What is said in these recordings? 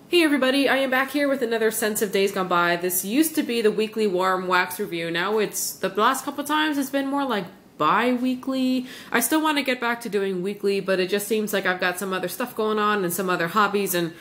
Hey everybody, I am back here with another Sense of Days Gone By. This used to be the weekly warm wax review. Now it's, the last couple times it's been more like bi-weekly. I still want to get back to doing weekly, but it just seems like I've got some other stuff going on and some other hobbies and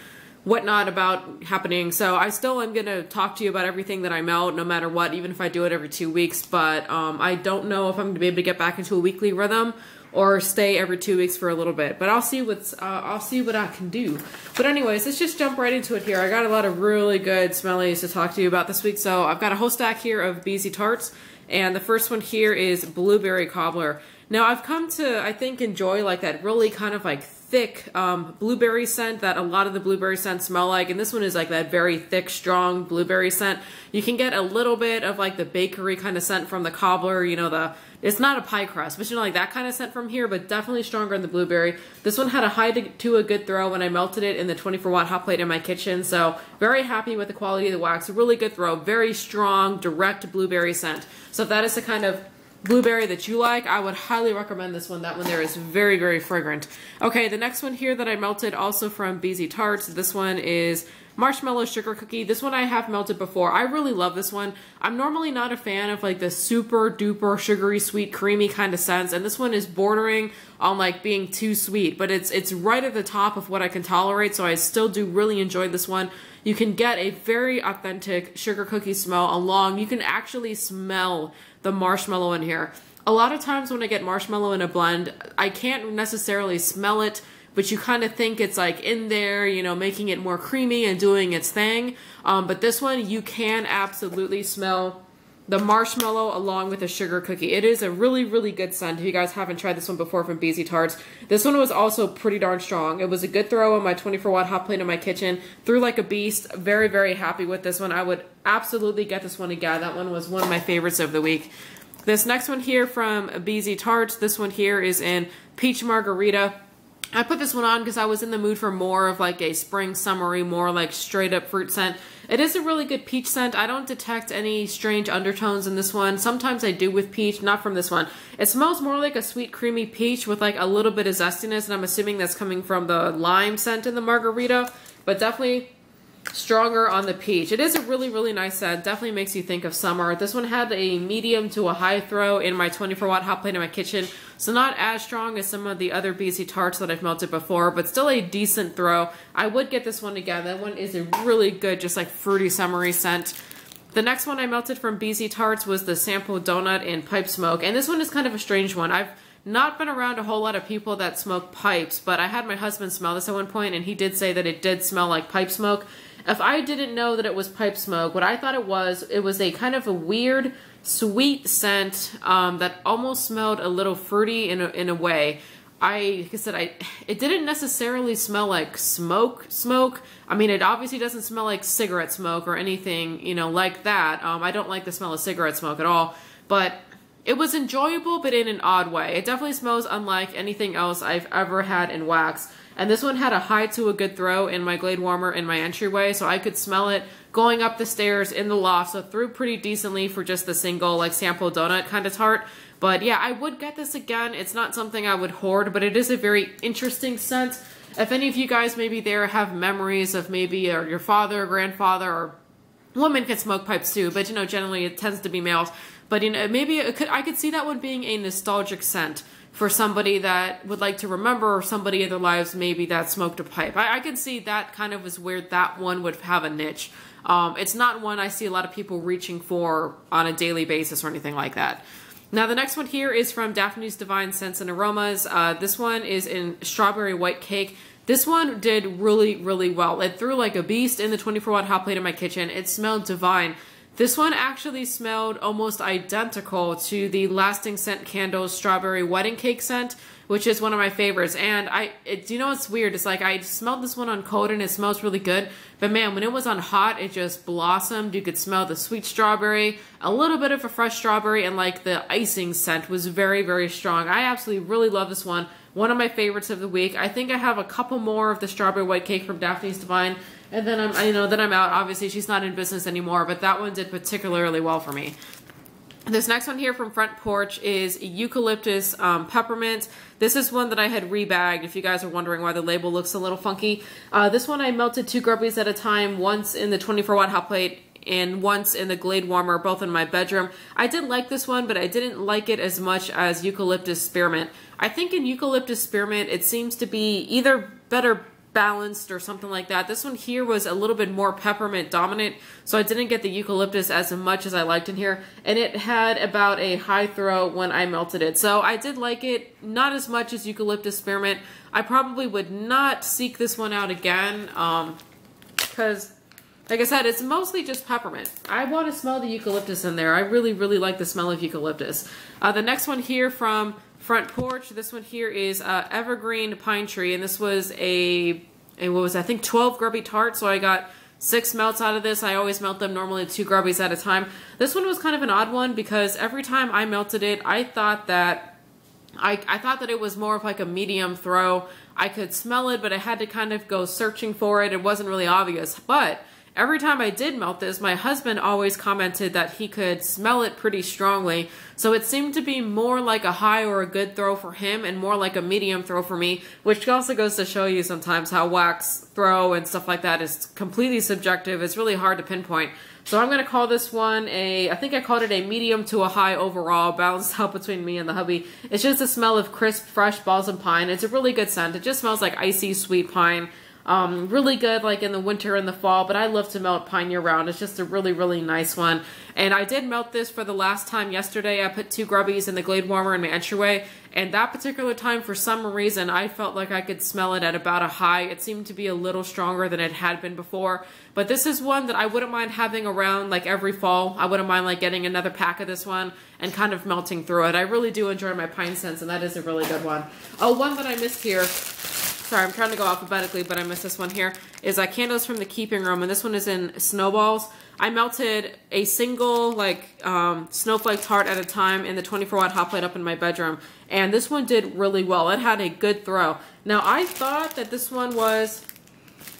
whatnot about happening. So I still am going to talk to you about everything that I melt, no matter what, even if I do it every 2 weeks. But I don't know if I'm going to be able to get back into a weekly rhythm or stay every 2 weeks for a little bit, but I'll see what I can do. But anyways, let's just jump right into it here. I got a lot of really good smellies to talk to you about this week. So I've got a whole stack here of Beezy Tarts, and the first one here is Blueberry Cobbler. Now I've come to, I think, enjoy like that really kind of like thick blueberry scent that a lot of the blueberry scents smell like, and this one is like that very thick, strong blueberry scent. You can get a little bit of like the bakery kind of scent from the Cobbler, you know, it's not a pie crust, but you know, like that kind of scent from here, but definitely stronger in the blueberry. This one had a high to a good throw when I melted it in the 24-watt hot plate in my kitchen, so very happy with the quality of the wax. A really good throw, very strong, direct blueberry scent. So if that is the kind of blueberry that you like, I would highly recommend this one. That one there is very, very fragrant. Okay, the next one here that I melted, also from Beezy Tarts, this one is Marshmallow Sugar Cookie. This one I have melted before. I really love this one. I'm normally not a fan of like the super duper sugary, sweet, creamy kind of scents, and this one is bordering on like being too sweet, but it's right at the top of what I can tolerate, so I still do really enjoy this one. You can get a very authentic sugar cookie smell along. You can actually smell the marshmallow in here. A lot of times when I get marshmallow in a blend, I can't necessarily smell it, but you kind of think it's like in there, you know, making it more creamy and doing its thing. But this one, you can absolutely smell the marshmallow along with the sugar cookie. It is a really, really good scent. If you guys haven't tried this one before from Beezy Tarts, this one was also pretty darn strong. It was a good throw on my 24-watt hot plate in my kitchen. Threw like a beast. Very, very happy with this one. I would absolutely get this one again. That one was one of my favorites of the week. This next one here from Beezy Tarts, this one here is in Peach Margarita. I put this one on because I was in the mood for more of like a spring, summery, more like straight up fruit scent. It is a really good peach scent. I don't detect any strange undertones in this one. Sometimes I do with peach, not from this one. It smells more like a sweet, creamy peach with like a little bit of zestiness, and I'm assuming that's coming from the lime scent in the margarita, but definitely stronger on the peach. It is a really, really nice scent. Definitely makes you think of summer. This one had a medium to a high throw in my 24-watt hot plate in my kitchen, so not as strong as some of the other Beezy Tarts that I've melted before, but still a decent throw. I would get this one again. That one is a really good, just like fruity, summery scent. The next one I melted from Beezy Tarts was the Sample Donut in Pipe Smoke, and this one is kind of a strange one. I've not been around a whole lot of people that smoke pipes, but I had my husband smell this at one point, and he did say that it did smell like pipe smoke. If I didn't know that it was pipe smoke, what I thought it was a kind of a weird, sweet scent that almost smelled a little fruity in a way. Like I said, it didn't necessarily smell like smoke. I mean, it obviously doesn't smell like cigarette smoke or anything, you know, like that. I don't like the smell of cigarette smoke at all, but it was enjoyable, but in an odd way. It definitely smells unlike anything else I've ever had in wax. And this one had a high to a good throw in my Glade warmer in my entryway, so I could smell it going up the stairs in the loft, so threw pretty decently for just the single like sample donut kind of tart. But yeah, I would get this again. It's not something I would hoard, but it is a very interesting scent. If any of you guys maybe there have memories of maybe your father or grandfather, or women can smoke pipes too, but you know, generally it tends to be males. But you know, maybe I could see that one being a nostalgic scent for somebody that would like to remember somebody in their lives maybe that smoked a pipe. I could see that kind of is where that one would have a niche. It's not one I see a lot of people reaching for on a daily basis or anything like that. Now the next one here is from Daphne's Divine Scents and Aromas. This one is in Strawberry White Cake. This one did really, really well. It threw like a beast in the 24-watt hot plate in my kitchen. It smelled divine. This one actually smelled almost identical to the Lasting Scent Candles Strawberry Wedding Cake scent, which is one of my favorites. And you know what's weird? It's like I smelled this one on cold and it smells really good. But man, when it was on hot, it just blossomed. You could smell the sweet strawberry, a little bit of a fresh strawberry, and like the icing scent was very, very strong. I absolutely really love this one. One of my favorites of the week. I think I have a couple more of the Strawberry White Cake from Daphne's Divine. And then I'm out. Obviously, she's not in business anymore, but that one did particularly well for me. This next one here from Front Porch is Eucalyptus Peppermint. This is one that I had rebagged, if you guys are wondering why the label looks a little funky. This one I melted 2 grubbies at a time, once in the 24-watt hot plate and once in the Glade Warmer, both in my bedroom. I did like this one, but I didn't like it as much as Eucalyptus Spearmint. I think in Eucalyptus Spearmint, it seems to be either better balanced or something like that. This one here was a little bit more peppermint dominant, so I didn't get the eucalyptus as much as I liked in here, and it had about a high throw when I melted it. So I did like it, not as much as Eucalyptus Spearmint. I probably would not seek this one out again, because like I said, it's mostly just peppermint. I want to smell the eucalyptus in there. I really, really like the smell of eucalyptus. The next one here from Front Porch, this one here is Evergreen Pine Tree, and this was what was it? I think 12 grubby tarts, so I got 6 melts out of this. I always melt them normally 2 grubbies at a time. This one was kind of an odd one because every time I melted it, I thought that it was more of like a medium throw. I could smell it, but I had to kind of go searching for it. It wasn't really obvious, but every time I did melt this, my husband always commented that he could smell it pretty strongly. So it seemed to be more like a high or a good throw for him and more like a medium throw for me, which also goes to show you sometimes how wax throw and stuff like that is completely subjective. It's really hard to pinpoint. So I'm going to call this one I think I called it a medium to a high overall, balanced out between me and the hubby. It's just a smell of crisp, fresh balsam pine. It's a really good scent. It just smells like icy, sweet pine. Really good like in the winter and the fall, but I love to melt pine year round. It's just a really, really nice one. And I did melt this for the last time yesterday. I put 2 grubbies in the Glade Warmer in my entryway, and that particular time, for some reason, I felt like I could smell it at about a high. It seemed to be a little stronger than it had been before, but this is one that I wouldn't mind having around like every fall. I wouldn't mind like getting another pack of this one and kind of melting through it. I really do enjoy my pine scents, and that is a really good one. Oh, one that I missed here. Sorry, I'm trying to go alphabetically, but I missed this one here, is Candes from the Keeping Room, and this one is in Snowballs. I melted a single, like, snowflake tart at a time in the 24-watt hot plate up in my bedroom, and this one did really well. It had a good throw. Now, I thought that this one was,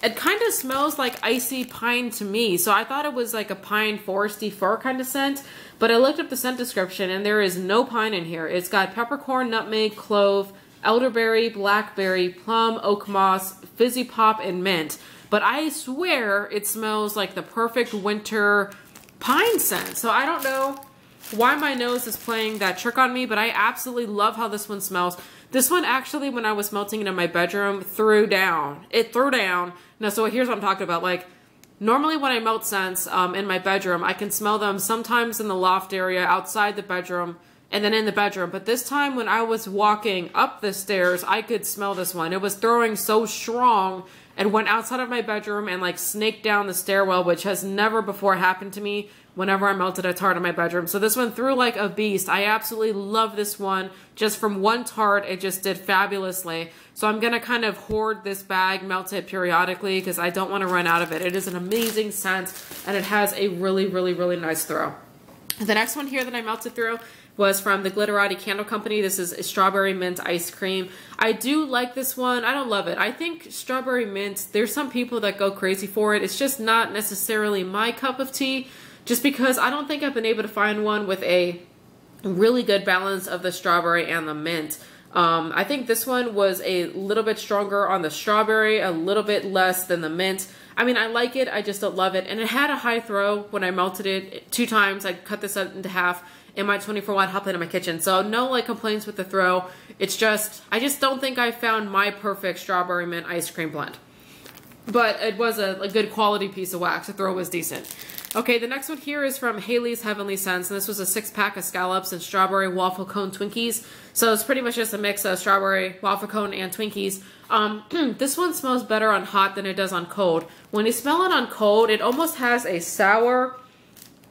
it kind of smells like icy pine to me, so I thought it was like a pine foresty fir kind of scent, but I looked up the scent description, and there is no pine in here. It's got peppercorn, nutmeg, clove, elderberry, blackberry, plum, oak moss, fizzy pop, and mint. But I swear it smells like the perfect winter pine scent. So I don't know why my nose is playing that trick on me, but I absolutely love how this one smells. This one actually, when I was melting it in my bedroom, threw down. It threw down. Now, so here's what I'm talking about. Like, normally when I melt scents in my bedroom, I can smell them sometimes in the loft area, outside the bedroom, and then in the bedroom. But this time when I was walking up the stairs, I could smell this one. It was throwing so strong and went outside of my bedroom and like snaked down the stairwell, which has never before happened to me whenever I melted a tart in my bedroom. So this one threw like a beast. I absolutely love this one. Just from one tart, it just did fabulously. So I'm gonna kind of hoard this bag, melt it periodically, because I don't want to run out of it. It is an amazing scent, and it has a really, really, really nice throw. The next one here that I melted through was from the Glitterati Candle Company. This is a strawberry mint ice cream. I do like this one. I don't love it. I think strawberry mint, there's some people that go crazy for it. It's just not necessarily my cup of tea, just because I don't think I've been able to find one with a really good balance of the strawberry and the mint. I think this one was a little bit stronger on the strawberry, a little bit less than the mint. I mean, I like it, I just don't love it. And it had a high throw when I melted it 2 times. I cut this into half in my 24-watt hot plate in my kitchen. So no like complaints with the throw. It's just, I just don't think I found my perfect strawberry mint ice cream blend. But it was a good quality piece of wax. The throw was decent. Okay, the next one here is from Haley's Heavenly Scents, and this was a 6-pack of scallops and strawberry waffle cone Twinkies. So it's pretty much just a mix of strawberry, waffle cone, and Twinkies. This one smells better on hot than it does on cold. When you smell it on cold, it almost has a sour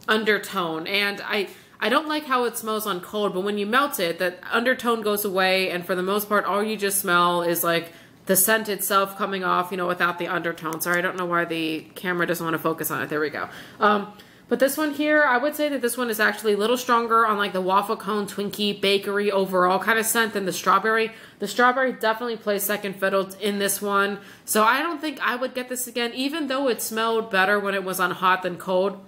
undertone, and I don't like how it smells on cold, but when you melt it, that undertone goes away, and for the most part, all you just smell is like the scent itself coming off, you know, without the undertone. Sorry, I don't know why the camera doesn't want to focus on it. There we go. But this one here, I would say that this one is actually a little stronger on like the waffle cone, Twinkie, bakery overall kind of scent than the strawberry. The strawberry definitely plays second fiddle in this one. So I don't think I would get this again, even though it smelled better when it was on hot than cold.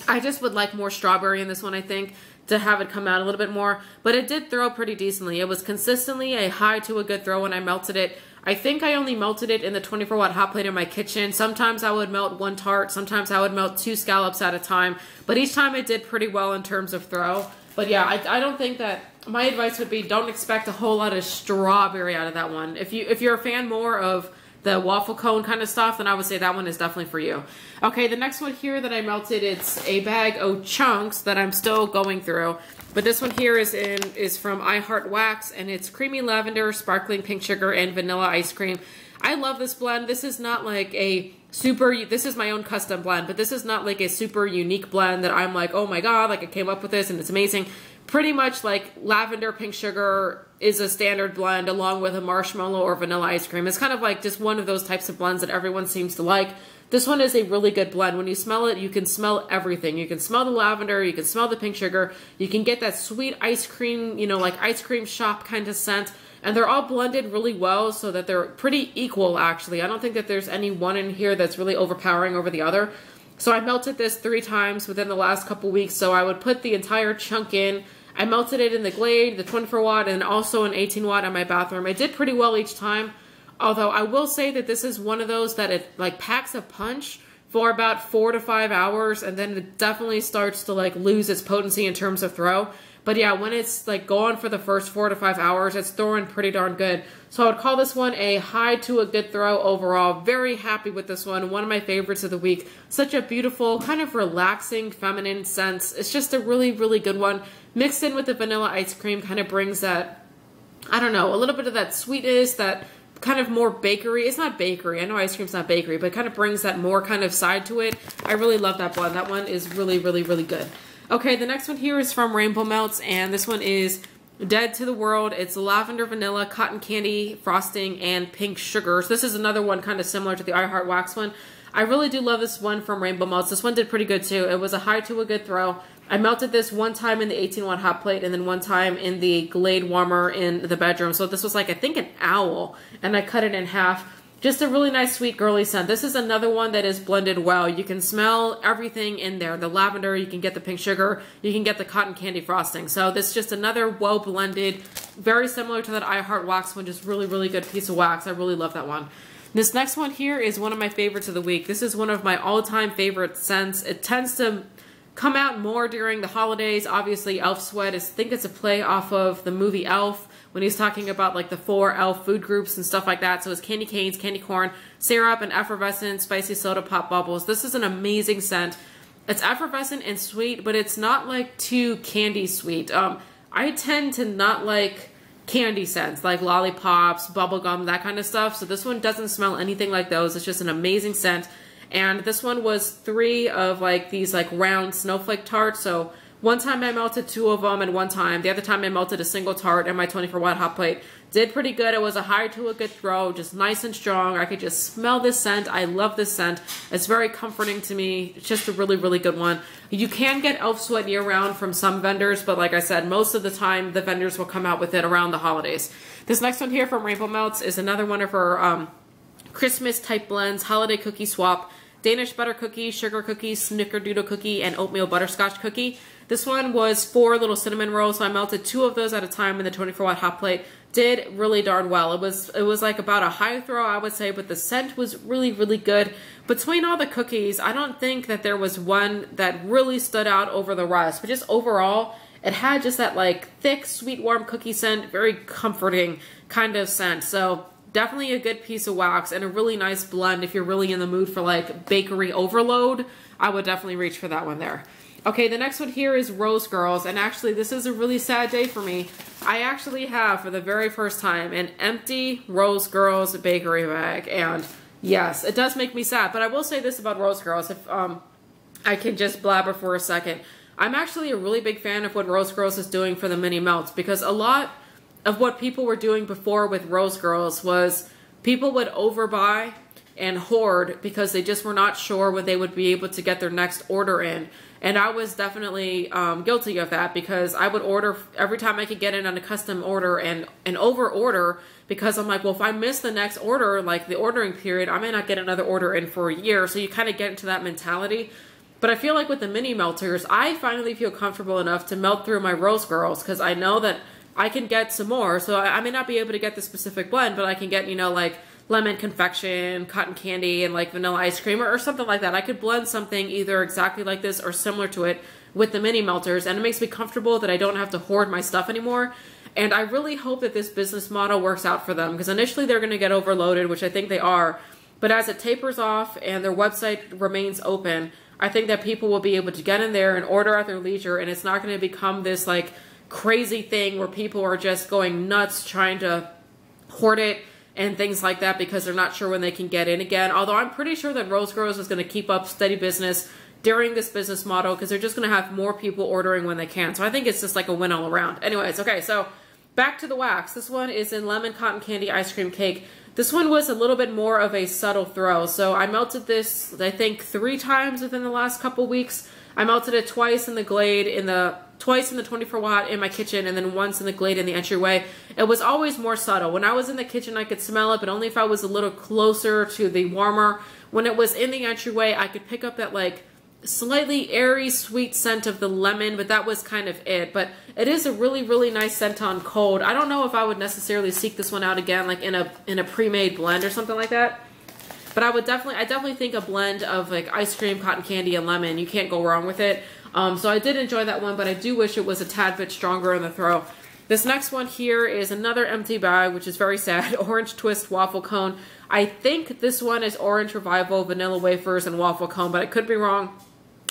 I just would like more strawberry in this one, I think. to have it come out a little bit more, but it did throw pretty decently. It was consistently a high to a good throw when I melted it. I think I only melted it in the 24-watt hot plate in my kitchen. Sometimes I would melt one tart, sometimes I would melt 2 scallops at a time, but each time it did pretty well in terms of throw. But yeah, I don't think that, my advice would be don't expect a whole lot of strawberry out of that one. If you're a fan more of the waffle cone kind of stuff, then I would say that one is definitely for you. Okay, the next one here that I melted, it's a bag of chunks that I'm still going through. But this one here is from iHeartWax, and it's creamy lavender, sparkling pink sugar, and vanilla ice cream. I love this blend. This is not like a super, this is my own custom blend, but this is not like a super unique blend that I'm like, oh my god, like I came up with this and it's amazing. Pretty much like lavender pink sugar is a standard blend along with a marshmallow or vanilla ice cream. It's kind of like just one of those types of blends that everyone seems to like. This one is a really good blend. When you smell it, you can smell everything. You can smell the lavender, you can smell the pink sugar, you can get that sweet ice cream, you know, like ice cream shop kind of scent. And they're all blended really well so that they're pretty equal, actually. I don't think that there's any one in here that's really overpowering over the other. So I melted this 3 times within the last couple weeks. So I would put the entire chunk in. I melted it in the Glade, the 24-watt, and also an 18-watt in my bathroom. It did pretty well each time. Although I will say that this is one of those that it like packs a punch for about 4 to 5 hours, and then it definitely starts to like lose its potency in terms of throw. But yeah, when it's like going for the first 4 to 5 hours, it's throwing pretty darn good. So I would call this one a high to a good throw overall. Very happy with this one. One of my favorites of the week. Such a beautiful, kind of relaxing, feminine sense. It's just a really, really good one. Mixed in with the vanilla ice cream kind of brings that, I don't know, a little bit of that sweetness, that kind of more bakery. It's not bakery. I know ice cream's not bakery, but it kind of brings that more kind of side to it. I really love that blend. That one is really, really, really good. Okay, the next one here is from Rainbow Melts, and this one is Dead to the World. It's lavender, vanilla, cotton candy, frosting, and pink sugar. So this is another one kind of similar to the iHeartWax one. I really do love this one from Rainbow Melts. This one did pretty good too. It was a high to a good throw. I melted this one time in the 18-watt hot plate and then one time in the Glade warmer in the bedroom. So this was like, I think, an owl, and I cut it in half. Just a really nice, sweet, girly scent. This is another one that is blended well. You can smell everything in there. The lavender, you can get the pink sugar, you can get the cotton candy frosting. So this is just another well-blended, very similar to that iHeartWax one, just really, really good piece of wax. I really love that one. This next one here is one of my favorites of the week. This is one of my all-time favorite scents. It tends to come out more during the holidays. Obviously, Elf Sweat, I think it's a play off of the movie Elf, when he's talking about like the 4 elf food groups and stuff like that. So it's candy canes, candy corn, syrup, and effervescent spicy soda pop bubbles. This is an amazing scent. It's effervescent and sweet, but it's not like too candy sweet. I tend to not like candy scents, like lollipops, bubblegum, that kind of stuff. So this one doesn't smell anything like those. It's just an amazing scent. And this one was 3 of like these like round snowflake tarts. So one time I melted 2 of them, and one time, the other time I melted a single tart in my 24-watt hot plate. Did pretty good. It was a high to a good throw, just nice and strong. I could just smell this scent. I love this scent. It's very comforting to me. It's just a really, really good one. You can get Elf Sweat year-round from some vendors, but like I said, most of the time the vendors will come out with it around the holidays. This next one here from Rainbow Melts is another one of her Christmas-type blends, holiday cookie swap. Danish butter cookie, sugar cookie, snickerdoodle cookie, and oatmeal butterscotch cookie. This one was 4 little cinnamon rolls, so I melted 2 of those at a time in the 24-watt hot plate. Did really darn well. It was like about a high throw, I would say, but the scent was really, really good. Between all the cookies, I don't think that there was one that really stood out over the rest, but just overall, it had just that like thick, sweet, warm cookie scent, very comforting kind of scent. So definitely a good piece of wax and a really nice blend if you're really in the mood for like bakery overload. I would definitely reach for that one there. Okay, the next one here is Rosegirls, and actually this is a really sad day for me. I actually have, for the very first time, an empty Rosegirls bakery bag, and yes, it does make me sad, but I will say this about Rosegirls, if I can just blabber for a second. I'm actually a really big fan of what Rosegirls is doing for the mini melts, because a lot of what people were doing before with Rosegirls was people would overbuy and hoard because they just were not sure when they would be able to get their next order in. And I was definitely guilty of that, because I would order every time I could get in on a custom order and over order, because I'm like, well, if I miss the next order, like the ordering period, I may not get another order in for a year. So you kind of get into that mentality. But I feel like with the mini melters, I finally feel comfortable enough to melt through my Rosegirls because I know that I can get some more. So I may not be able to get the specific blend, but I can get, you know, like lemon confection, cotton candy, and like vanilla ice cream or something like that. I could blend something either exactly like this or similar to it with the mini melters, and it makes me comfortable that I don't have to hoard my stuff anymore. And I really hope that this business model works out for them because initially they're going to get overloaded, which I think they are. But as it tapers off and their website remains open, I think that people will be able to get in there and order at their leisure, and it's not going to become this like crazy thing where people are just going nuts trying to hoard it and things like that because they're not sure when they can get in again. Although I'm pretty sure that Rosegirls is going to keep up steady business during this business model because they're just going to have more people ordering when they can. So I think it's just like a win all around. Anyways, okay, so back to the wax. This one is in lemon cotton candy ice cream cake. This one was a little bit more of a subtle throw. So I melted this, I think, 3 times within the last couple weeks. I melted it twice in the Glade, twice in the 24 watt in my kitchen, and then once in the Glade in the entryway. It was always more subtle. When I was in the kitchen, I could smell it, but only if I was a little closer to the warmer. When it was in the entryway, I could pick up that like slightly airy sweet scent of the lemon, but that was kind of it. But it is a really, really nice scent on cold. I don't know if I would necessarily seek this one out again, like in a pre-made blend or something like that. But I definitely think a blend of like ice cream, cotton candy, and lemon, you can't go wrong with it. So I did enjoy that one, but I do wish it was a tad bit stronger in the throw. This next one here is another empty bag, which is very sad. Orange Twist Waffle Cone. I think this one is Orange Revival, Vanilla Wafers, and Waffle Cone, but I could be wrong.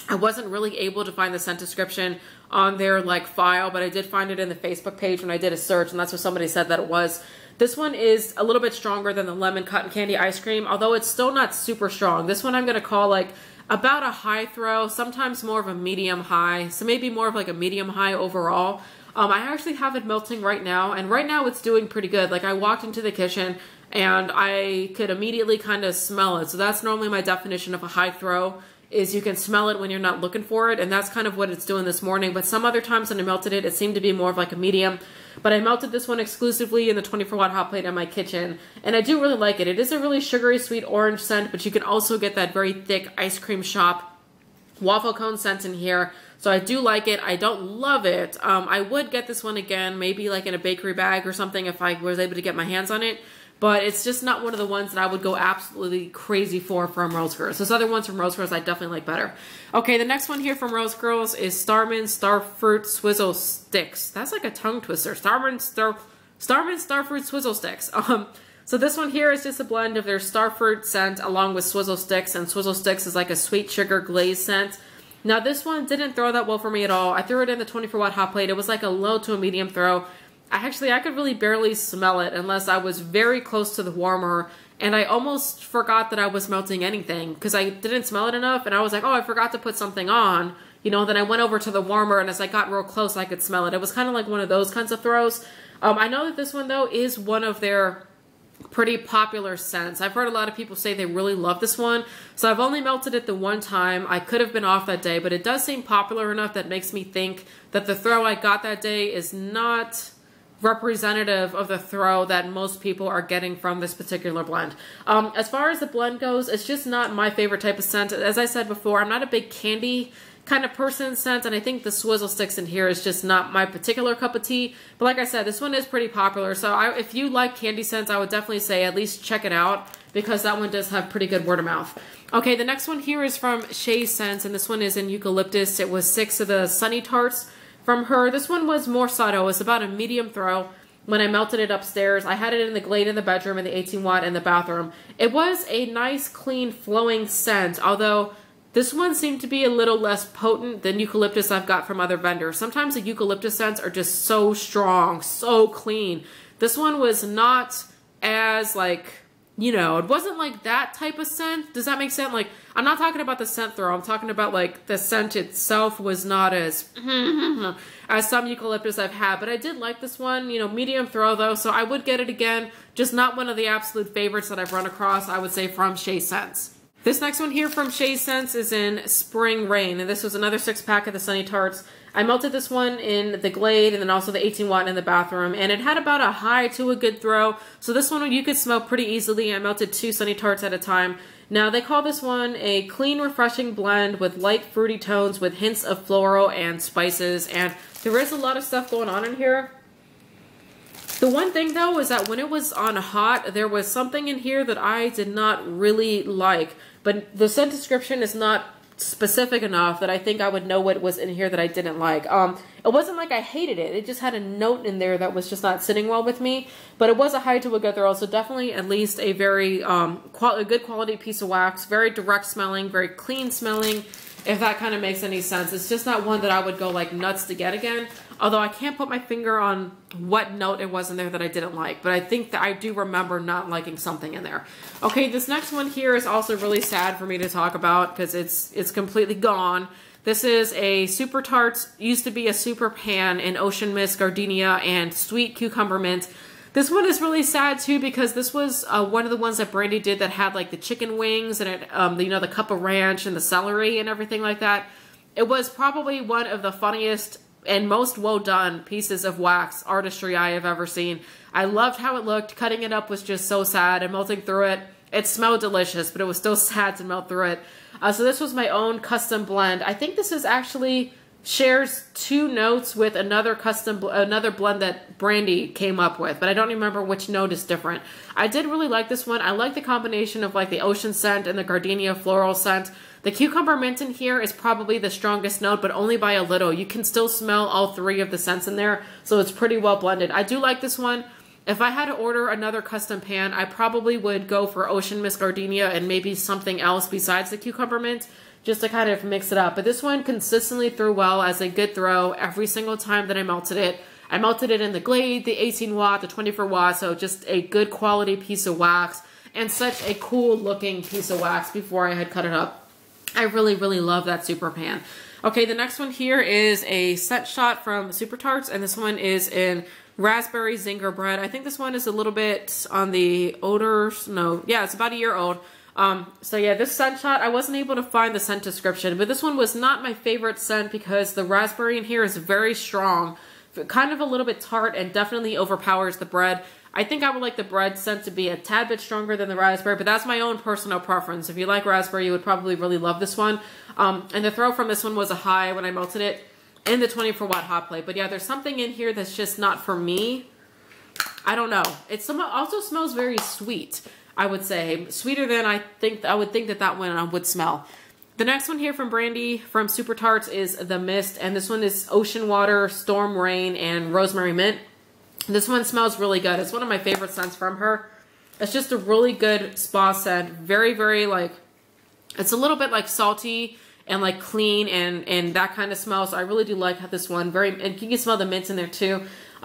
I wasn't really able to find the scent description on their like file, but I did find it in the Facebook page when I did a search, and that's what somebody said that it was. This one is a little bit stronger than the lemon cotton candy ice cream, although it's still not super strong. This one I'm going to call like about a high throw, sometimes more of a medium high, so maybe more of like a medium high overall. I actually have it melting right now, and right now it's doing pretty good. Like I walked into the kitchen and I could immediately kind of smell it. So that's normally my definition of a high throw, is you can smell it when you're not looking for it, and that's kind of what it's doing this morning. But some other times when I melted it, it seemed to be more of like a medium. But I melted this one exclusively in the 24 watt hot plate in my kitchen, and I do really like it. It is a really sugary sweet orange scent, but you can also get that very thick ice cream shop waffle cone scent in here. So I do like it. I don't love it. I would get this one again, maybe like in a bakery bag or something if I was able to get my hands on it. But it's just not one of the ones that I would go absolutely crazy for from Rosegirls. Those other ones from Rosegirls I definitely like better. Okay, the next one here from Rosegirls is Starman Starfruit Swizzle Sticks. That's like a tongue twister. Starman Starfruit Swizzle Sticks. So this one here is just a blend of their Starfruit scent along with Swizzle Sticks, and Swizzle Sticks is like a sweet sugar glaze scent. Now this one didn't throw that well for me at all. I threw it in the 24 watt hot plate. It was like a low to a medium throw. I could really barely smell it unless I was very close to the warmer, and I almost forgot that I was melting anything because I didn't smell it enough, and I was like, oh, I forgot to put something on, you know. Then I went over to the warmer, and as I got real close, I could smell it. It was kind of like one of those kinds of throws. I know that this one, though, is one of their pretty popular scents. I've heard a lot of people say they really love this one, so I've only melted it the one time. I could have been off that day, but it does seem popular enough that makes me think that the throw I got that day is not representative of the throw that most people are getting from this particular blend. As far as the blend goes, it's just not my favorite type of scent. As I said before, I'm not a big candy kind of person scent, and I think the Swizzle Sticks in here is just not my particular cup of tea. But like I said, this one is pretty popular, so if you like candy scents, I would definitely say at least check it out, because that one does have pretty good word of mouth. Okay, the next one here is from Shea Scents, and this one is in Eucalyptus. It was 6 of the Sunny Tarts from her. This one was more subtle. It was about a medium throw. When I melted it upstairs, I had it in the Glade in the bedroom and the 18 watt in the bathroom. It was a nice, clean, flowing scent, although this one seemed to be a little less potent than eucalyptus I've got from other vendors. Sometimes the eucalyptus scents are just so strong, so clean. This one was not as like, you know, it wasn't like that type of scent. Does that make sense? Like, I'm not talking about the scent throw. I'm talking about like the scent itself was not as as some eucalyptus I've had. But I did like this one, you know, medium throw though, so I would get it again. Just not one of the absolute favorites that I've run across, I would say, from Shea Scents. This next one here from Shea Scents is in Spring Rain, and this was another 6-pack of the Sunny Tarts. I melted this one in the Glade and then also the 18 watt in the bathroom, and it had about a high to a good throw. So this one you could smell pretty easily. I melted 2 Sunny Tarts at a time, Now, they call this one a clean, refreshing blend with light fruity tones with hints of floral and spices. And there is a lot of stuff going on in here. The one thing, though, is that when it was on hot, there was something in here that I did not really like. But the scent description is not specific enough that I think I would know what was in here that I didn't like. It wasn't like I hated it. It just had a note in there that was just not sitting well with me. But it was a high to a good throw, so definitely at least a very a good quality piece of wax. Very direct smelling, very clean smelling, if that kind of makes any sense. It's just not one that I would go like nuts to get again. Although I can't put my finger on what note it was in there that I didn't like. But I think that I do remember not liking something in there. Okay, this next one here is also really sad for me to talk about because it's completely gone. This is a Super Tarts, used to be a Super Pan in Ocean Mist, Gardenia, and Sweet Cucumber Mint. This one is really sad too because this was one of the ones that Brandy did that had like the chicken wings and it, you know, the cup of ranch and the celery and everything like that. It was probably one of the funniest and most well done pieces of wax artistry I have ever seen. I loved how it looked. Cutting it up was just so sad, and melting through it, it smelled delicious, but it was still sad to melt through it. So this was my own custom blend. I think this is actually shares 2 notes with another blend that Brandy came up with, but I don't remember which note is different. I did really like this one. I like the combination of like the ocean scent and the gardenia floral scent. The cucumber mint in here is probably the strongest note, but only by a little. You can still smell all 3 of the scents in there, so it's pretty well blended. I do like this one. If I had to order another custom pan, I probably would go for Ocean Mist Gardenia and maybe something else besides the cucumber mint, just to kind of mix it up. But this one consistently threw well as a good throw every single time that I melted it. I melted it in the Glade, the 18 watt, the 24 watt, so just a good quality piece of wax and such a cool looking piece of wax before I had cut it up. I really, really love that Super Pan. Okay, the next one here is a scent shot from Super Tarts, and this one is in Raspberry Zinger Bread. I think this one is a little bit on the older, no, yeah, it's about a year old. So yeah, this scent shot, I wasn't able to find the scent description, but this one was not my favorite scent because the raspberry in here is very strong, kind of a little bit tart, and definitely overpowers the bread. I think I would like the bread scent to be a tad bit stronger than the raspberry, but that's my own personal preference. If you like raspberry, you would probably really love this one. And the throw from this one was a high when I melted it in the 24 watt hot plate. But yeah, there's something in here that's just not for me. I don't know. It also smells very sweet, I would say. Sweeter than I would think that one would smell. The next one here from Brandy from Super Tarts is the Mist, and this one is Ocean Water, Storm Rain, and Rosemary Mint. This one smells really good. It's one of my favorite scents from her. It's just a really good spa scent. Very, very like, it's a little bit like salty and like clean and that kind of smell. So I really do like this one. And you can smell the mints in there too.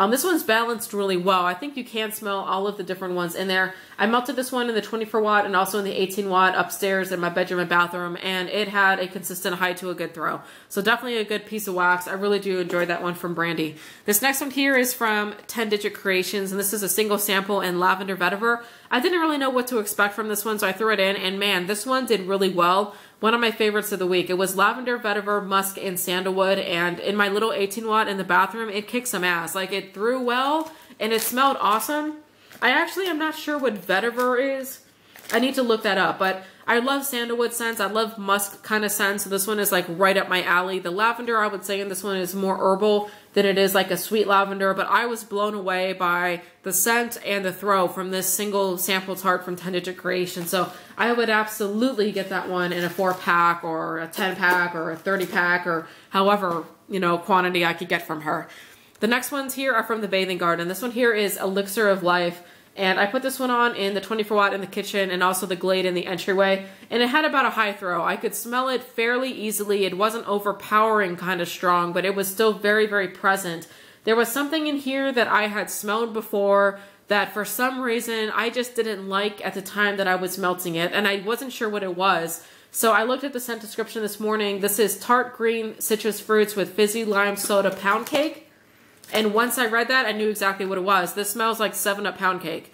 This one's balanced really well. I think you can smell all of the different ones in there. I melted this one in the 24 watt and also in the 18 watt upstairs in my bedroom and bathroom, and it had a consistent high to a good throw. So definitely a good piece of wax. I really do enjoy that one from Brandy. This next one here is from 10 Digit Creations, and this is a single sample in Lavender Vetiver. I didn't really know what to expect from this one, so I threw it in, and man, this one did really well. One of my favorites of the week. It was Lavender, Vetiver, Musk, and Sandalwood, and in my little 18 watt in the bathroom, it kicked some ass. Like, it threw well, and it smelled awesome. I actually am not sure what Vetiver is. I need to look that up, but I love sandalwood scents. I love musk kind of scents, so this one is like right up my alley. The lavender, I would say, in this one is more herbal than it is like a sweet lavender, but I was blown away by the scent and the throw from this single sample tart from 10 Digit Creation. So I would absolutely get that one in a 4-pack or a 10-pack or a 30-pack or however, you know, quantity I could get from her. The next ones here are from the Bathing Garden. This one here is Elixir of Life. And I put this one on in the 24 watt in the kitchen and also the Glade in the entryway. And it had about a high throw. I could smell it fairly easily. It wasn't overpowering kind of strong, but it was still very, very present. There was something in here that I had smelled before that for some reason I just didn't like at the time that I was melting it. And I wasn't sure what it was. So I looked at the scent description this morning. This is tart green citrus fruits with fizzy lime soda pound cake. And once I read that, I knew exactly what it was. This smells like 7-Up pound cake,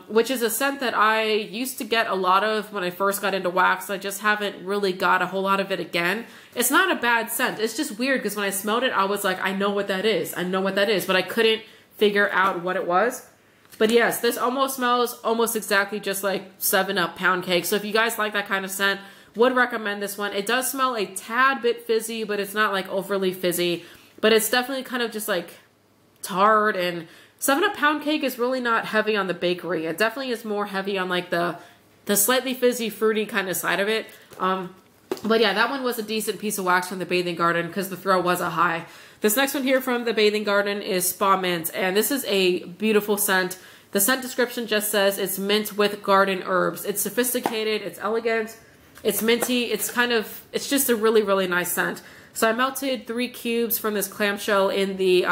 which is a scent that I used to get a lot of when I first got into wax. I just haven't really got a whole lot of it again. It's not a bad scent. It's just weird because when I smelled it, I was like, I know what that is. I know what that is, but I couldn't figure out what it was. But yes, this almost smells almost exactly just like 7-Up pound cake. So if you guys like that kind of scent, would recommend this one. It does smell a tad bit fizzy, but it's not like overly fizzy. But it's definitely kind of just like tart, and 7-Up pound cake is really not heavy on the bakery. It definitely is more heavy on like the slightly fizzy, fruity kind of side of it. But yeah, that one was a decent piece of wax from the Bathing Garden because the throw was a high. This next one here from the Bathing Garden is Spa Mint, and this is a beautiful scent. The scent description just says it's mint with garden herbs. It's sophisticated, it's elegant, it's minty, it's just a really, really nice scent. So I melted 3 cubes from this clamshell in the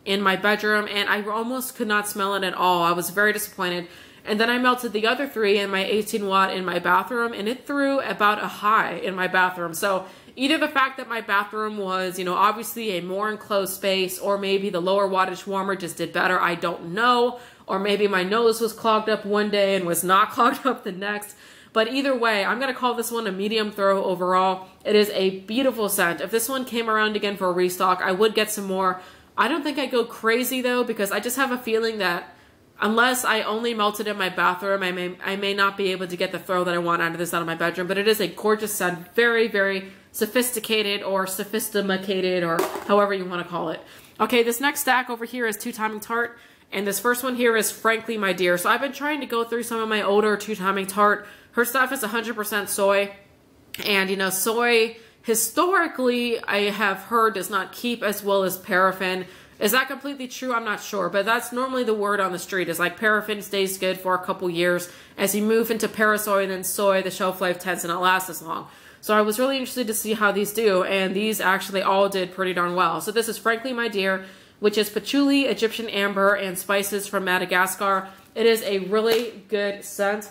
in my bedroom, and I almost could not smell it at all. I was very disappointed. And then I melted the other 3 in my 18 watt in my bathroom, and it threw about a high in my bathroom. So either the fact that my bathroom was, you know, obviously a more enclosed space, or maybe the lower wattage warmer just did better, I don't know. Or maybe my nose was clogged up one day and was not clogged up the next. But either way, I'm going to call this one a medium throw overall. It is a beautiful scent. If this one came around again for a restock, I would get some more. I don't think I'd go crazy though, because I just have a feeling that unless I only melt it in my bathroom, I may not be able to get the throw that I want out of this out of my bedroom. But it is a gorgeous scent, very, very sophisticated or sophisticated or however you want to call it. Okay, this next stack over here is 2-timing tart. And this first one here is Frankly My Dear. So I've been trying to go through some of my older 2-timing tart. Her stuff is 100% soy. And, you know, soy historically, I have heard, does not keep as well as paraffin. Is that completely true? I'm not sure, but that's normally the word on the street, is like paraffin stays good for a couple years. As you move into parasoy and then soy, the shelf life tends to not last as long. So I was really interested to see how these do, and these actually all did pretty darn well. So this is Frankly My Dear, which is patchouli, Egyptian amber, and spices from Madagascar. It is a really good scent.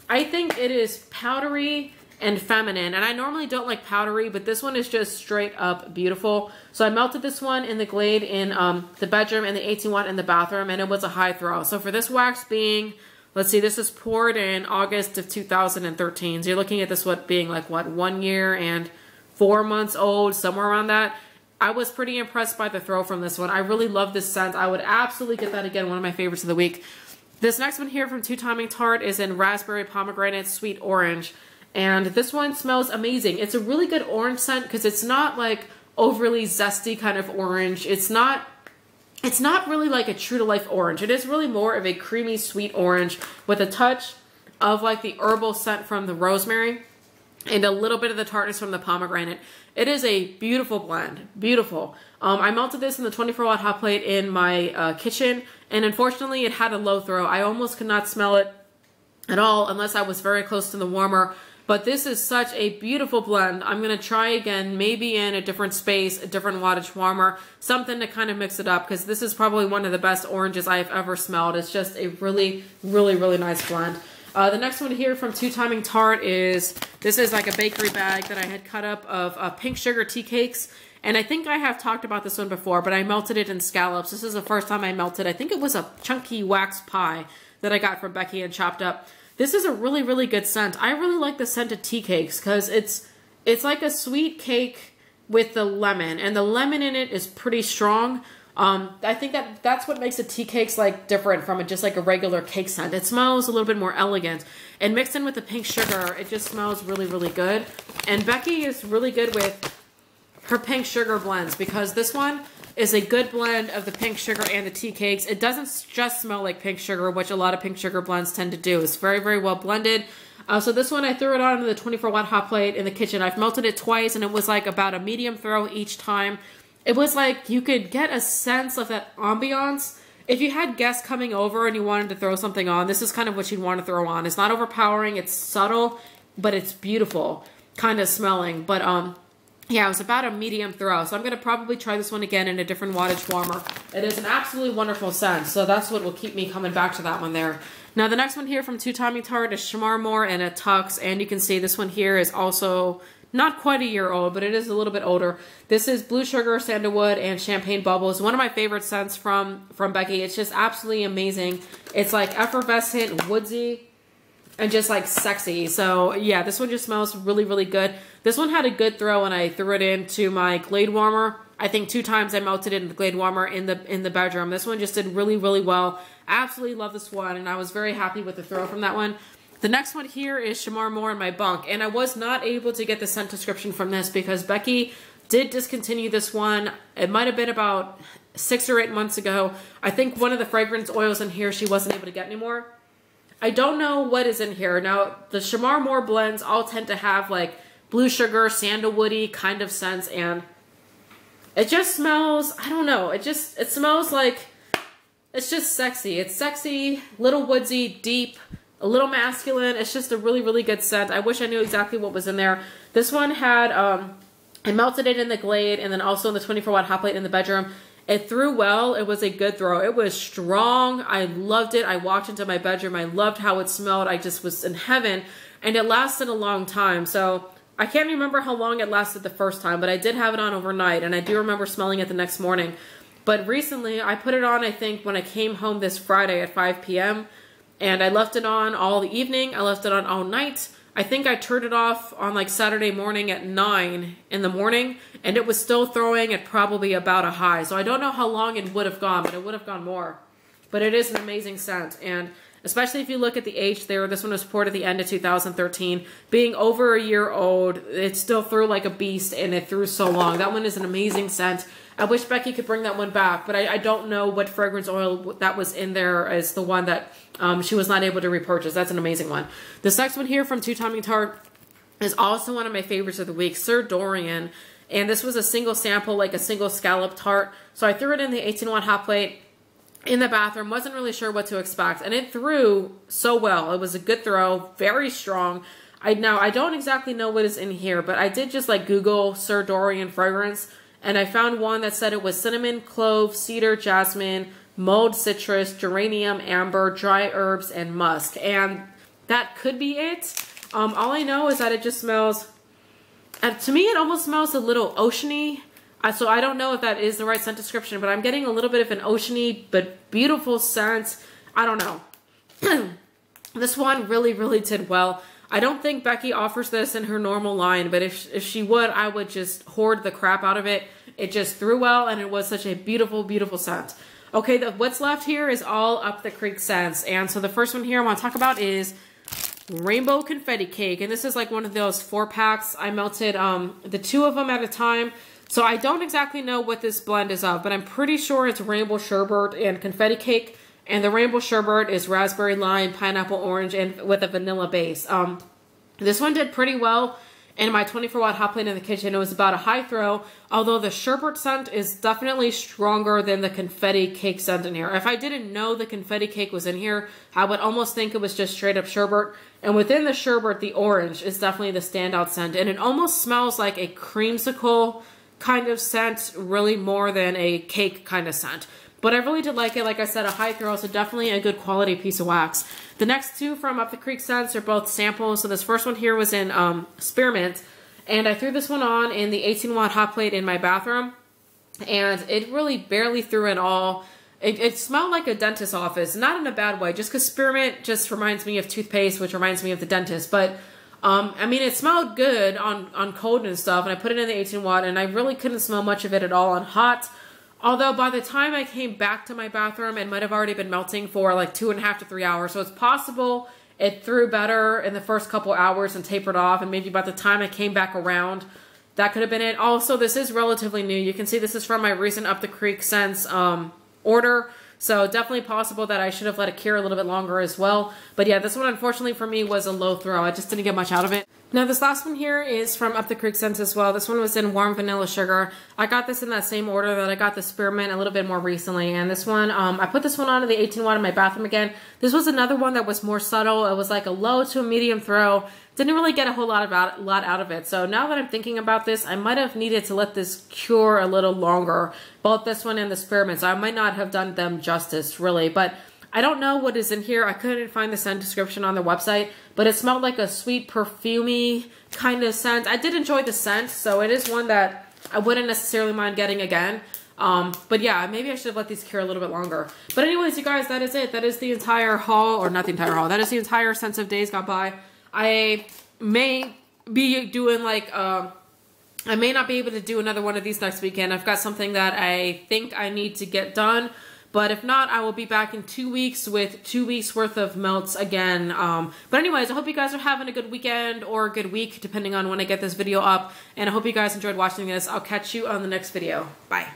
I think it is powdery and feminine, and I normally don't like powdery, but this one is just straight up beautiful. So I melted this one in the Glade in the bedroom and the 18 watt in the bathroom, and it was a high throw. So for this wax being, let's see, this is poured in August of 2013. So you're looking at this being like what, 1 year and 4 months old, somewhere around that. I was pretty impressed by the throw from this one. I really love this scent. I would absolutely get that again, one of my favorites of the week. This next one here from 2-timing tart is in Raspberry Pomegranate Sweet Orange. And this one smells amazing. It's a really good orange scent because it's not like overly zesty kind of orange. It's not really like a true to life orange. It is really more of a creamy sweet orange with a touch of like the herbal scent from the rosemary and a little bit of the tartness from the pomegranate. It is a beautiful blend. Beautiful. I melted this in the 24 watt hot plate in my kitchen, and unfortunately it had a low throw. I almost could not smell it at all unless I was very close to the warmer. But this is such a beautiful blend. I'm going to try again, maybe in a different space, a different wattage warmer, something to kind of mix it up, because this is probably one of the best oranges I've ever smelled. It's just a really, really, really nice blend. The next one here from 2-timing tart is, this is like a bakery bag that I had cut up of pink sugar tea cakes. And I think I have talked about this one before, but I melted it in scallops. This is the first time I melted. I think it was a chunky wax pie that I got from Becky and chopped up. This is a really, really good scent. I really like the scent of tea cakes because it's like a sweet cake with the lemon, and the lemon in it is pretty strong. I think that's what makes the tea cakes like different from just like a regular cake scent. It smells a little bit more elegant, and mixed in with the pink sugar, it just smells really, really good. And Becky is really good with her pink sugar blends because this one is a good blend of the pink sugar and the tea cakes. It doesn't just smell like pink sugar, which a lot of pink sugar blends tend to do. It's very, very well blended. So this one, I threw it on the 24 watt hot plate in the kitchen. I've melted it twice, and it was like about a medium throw each time. It was like you could get a sense of that ambiance. If you had guests coming over and you wanted to throw something on, this is kind of what you'd want to throw on. It's not overpowering. It's subtle, but it's beautiful kind of smelling. But yeah, it was about a medium throw. So I'm going to probably try this one again in a different wattage warmer. It is an absolutely wonderful scent. So that's what will keep me coming back to that one there. Now the next one here from 2-timing tart is Shamarmore and a Tux. And you can see this one here is also not quite a year old, but it is a little bit older. This is Blue Sugar, Sandalwood, and Champagne Bubbles. One of my favorite scents from Becky. It's just absolutely amazing. It's like effervescent, woodsy, and just like sexy. So yeah, this one just smells really, really good. This one had a good throw when I threw it into my Glade warmer. I think 2 times I melted it in the Glade Warmer in the bedroom. This one just did really, really well. Absolutely love this one, and I was very happy with the throw from that one. The next one here is Shamar Moore in my bunk, and I was not able to get the scent description from this because Becky did discontinue this one. It might have been about 6 or 8 months ago. I think one of the fragrance oils in here she wasn't able to get anymore. I don't know what is in here. Now, the Shamar Moore blends all tend to have like blue sugar, sandalwoody kind of scents, and it just smells, I don't know, it smells like, it's just sexy. It's sexy, little woodsy, deep, a little masculine. It's just a really, really good scent. I wish I knew exactly what was in there. This one had, I melted it in the Glade and then also in the 24-watt hot plate in the bedroom. It threw well. It was a good throw. It was strong. I loved it. I walked into my bedroom. I loved how it smelled. I just was in heaven, and it lasted a long time. So I can't remember how long it lasted the first time, but I did have it on overnight, and I do remember smelling it the next morning. But recently, I put it on, I think, when I came home this Friday at 5 p.m., and I left it on all the evening. I left it on all night. I think I turned it off on like Saturday morning at 9 in the morning, and it was still throwing at probably about a high. So I don't know how long it would have gone, but it would have gone more. But it is an amazing scent, and especially if you look at the age there, this one was poured at the end of 2013. Being over a year old, it still threw like a beast, and it threw so long. That one is an amazing scent. I wish Becky could bring that one back, but I don't know what fragrance oil that was in there as the one that she was not able to repurchase. That's an amazing one. This next one here from Two Timing Tart is also one of my favorites of the week, Sir Dorian. And this was a single sample, like a single scallop tart. So I threw it in the 18-watt hot plate in the bathroom. Wasn't really sure what to expect, and it threw so well. It was a good throw, very strong. Now I don't exactly know what is in here, but I did just like Google Sir Dorian fragrance, and I found one that said it was cinnamon, clove, cedar, jasmine, mulled citrus, geranium, amber, dry herbs, and musk. And that could be it. All I know is that it just smells, and to me it almost smells a little oceany. So I don't know if that is the right scent description, but I'm getting a little bit of an oceany but beautiful scent. I don't know. This one really, really did well. I don't think Becky offers this in her normal line, but if she would, I would just hoard the crap out of it. It just threw well, and it was such a beautiful, beautiful scent. Okay, what's left here is all Up the Creek scents. And so the first one here I want to talk about is Rainbow Confetti Cake. And this is like one of those 4-packs. I melted the 2 of them at a time. So I don't exactly know what this blend is of, but I'm pretty sure it's Rainbow Sherbet and Confetti Cake. And the Rainbow Sherbet is raspberry, lime, pineapple, orange, and with a vanilla base. This one did pretty well in my 24-watt hot plate in the kitchen. It was about a high throw, although the sherbet scent is definitely stronger than the confetti cake scent in here. If I didn't know the confetti cake was in here, I would almost think it was just straight up sherbet. And within the sherbet, the orange is definitely the standout scent. And it almost smells like a creamsicle kind of scent, really more than a cake kind of scent. But I really did like it. Like I said, a high throw, so definitely a good quality piece of wax. The next 2 from Up the Creek scents are both samples. So this first one here was in Spearmint. And I threw this one on in the 18-watt hot plate in my bathroom. And it really barely threw at all. It smelled like a dentist's office. Not in a bad way, just because Spearmint just reminds me of toothpaste, which reminds me of the dentist. But I mean, it smelled good on cold and stuff. And I put it in the 18-watt, and I really couldn't smell much of it at all on hot. Although by the time I came back to my bathroom, it might have already been melting for like 2.5 to 3 hours. So it's possible it threw better in the first couple hours and tapered off. And maybe by the time I came back around, that could have been it. Also, this is relatively new. You can see this is from my recent Up the Creek scents order. So definitely possible that I should have let it cure a little bit longer as well. But yeah, this one unfortunately for me was a low throw. I just didn't get much out of it. Now this last one here is from Up the Creek scents as well. This one was in Warm Vanilla Sugar. I got this in that same order that I got the Spearmint a little bit more recently. And this one, I put this one on in the 18-watt in my bathroom again. This was another one that was more subtle. It was like a low to a medium throw. Didn't really get a whole lot out of it. So now that I'm thinking about this, I might have needed to let this cure a little longer. Both this one and the Spearmint. So I might not have done them justice, really. But I don't know what is in here. I couldn't find the scent description on their website. But it smelled like a sweet, perfumey kind of scent. I did enjoy the scent. So it is one that I wouldn't necessarily mind getting again. But yeah, maybe I should have let these cure a little bit longer. But anyways, you guys, that is it. That is the entire haul. Or not the entire haul. That is the entire Scents of Days Gone By. I may be doing like a I may not be able to do another one of these next weekend. I've got something that I think I need to get done. But if not, I will be back in 2 weeks with 2 weeks worth of melts again. But anyways, I hope you guys are having a good weekend or a good week, depending on when I get this video up. And I hope you guys enjoyed watching this. I'll catch you on the next video. Bye.